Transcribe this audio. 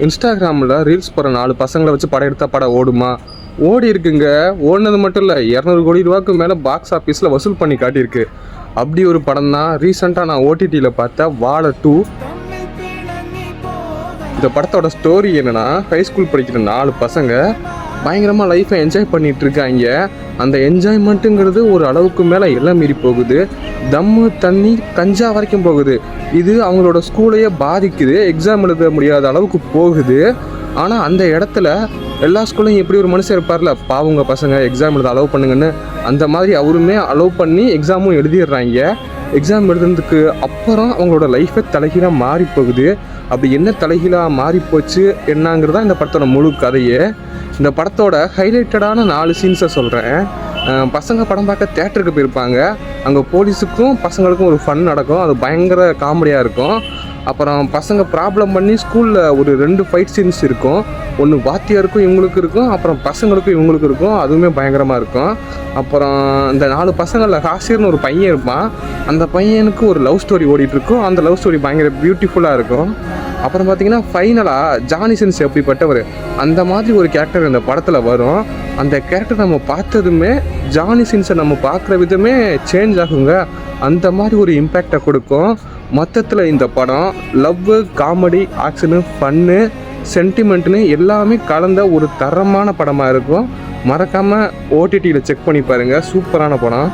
இன்ஸ்டாகிராமில் ரீல்ஸ் போகிற 4 பசங்களை வச்சு படம் எடுத்தால் படம் ஓடுமா? ஓடி இருக்குங்க. ஓடினது மட்டும் இல்லை, 200 கோடி ரூபாய்க்கு மேலே பாக்ஸ் ஆஃபீஸில் வசூல் பண்ணி காட்டியிருக்கு. அப்படி ஒரு படம் தான் ரீசெண்டாக நான் ஓடிடியில் பார்த்த வாழை 2. இந்த படத்தோட ஸ்டோரி என்னென்னா, ஹை ஸ்கூல் படிக்கிற 4 பசங்க பயங்கரமாக லைஃப்பை என்ஜாய் பண்ணிகிட்டு இருக்காங்க. அந்த என்ஜாய்மெண்ட்டுங்கிறது ஒரு அளவுக்கு மேலே எல்லாம் மீறி போகுது. தம்மு தண்ணி கஞ்சா வரைக்கும் போகுது. இது அவங்களோட ஸ்கூலையே பாதிக்குது. எக்ஸாம் எழுத முடியாத அளவுக்கு போகுது. ஆனால் அந்த இடத்துல எல்லா ஸ்கூல்லையும் எப்படி ஒரு மனுஷன் இருப்பார்ல, பாவங்க பசங்க எக்ஸாம் எழுத அலோவ் பண்ணுங்கன்னு, அந்த மாதிரி அவருமே அலோவ் பண்ணி எக்ஸாமும் எழுதிடுறாங்க. எக்ஸாம் எழுதுனதுக்கு அப்புறம் அவங்களோட லைஃபே தலைகீழாக மாறி போகுது. அப்படி என்ன தலைகீழாக மாறி போச்சு என்னங்கிறதா இந்த படத்தோட முழு கதையே. இந்த படத்தோட ஹைலைட்டடான 4 சீன்ஸை சொல்கிறேன். பசங்க படம் பார்க்க தேட்டருக்கு போயிருப்பாங்க. அங்கே போலீஸுக்கும் பசங்களுக்கும் ஒரு ஃபன் நடக்கும். அது பயங்கர காமெடியாக இருக்கும். அப்புறம் பசங்க ப்ராப்ளம் பண்ணி ஸ்கூலில் ஒரு 2 ஃபைட் சீன்ஸ் இருக்கும். ஒன்று வாத்தியாருக்கும் இவங்களுக்கு இருக்கும், அப்புறம் பசங்களுக்கும் இவங்களுக்கு இருக்கும். அதுவுமே பயங்கரமாக இருக்கும். அப்புறம் இந்த 4 பசங்களில் ஹாசிர்னு ஒரு பையன் இருப்பான். அந்த பையனுக்கு ஒரு லவ் ஸ்டோரி ஓடிட்டுருக்கும். அந்த லவ் ஸ்டோரி பயங்கர பியூட்டிஃபுல்லாக இருக்கும். அப்புறம் பார்த்திங்கன்னா ஃபைனலாக ஜானி சின்ஸ் எப்படிப்பட்டவர், அந்த மாதிரி ஒரு கேரக்டர் இந்த படத்தில் வரும். அந்த கேரக்டர் நம்ம பார்த்ததுமே ஜானி சின்ஸை நம்ம பார்க்குற விதமே சேஞ்ச் ஆகுங்க. அந்த மாதிரி ஒரு இம்பேக்டை கொடுக்கும். மொத்தத்தில் இந்த படம் லவ், காமெடி, ஆக்ஷனு, ஃபன்னு, சென்டிமெண்ட்டுன்னு எல்லாமே கலந்த ஒரு தரமான படமாக இருக்கும். மறக்காமல் ஓடிடியில் செக் பண்ணி பாருங்கள். சூப்பரான படம்.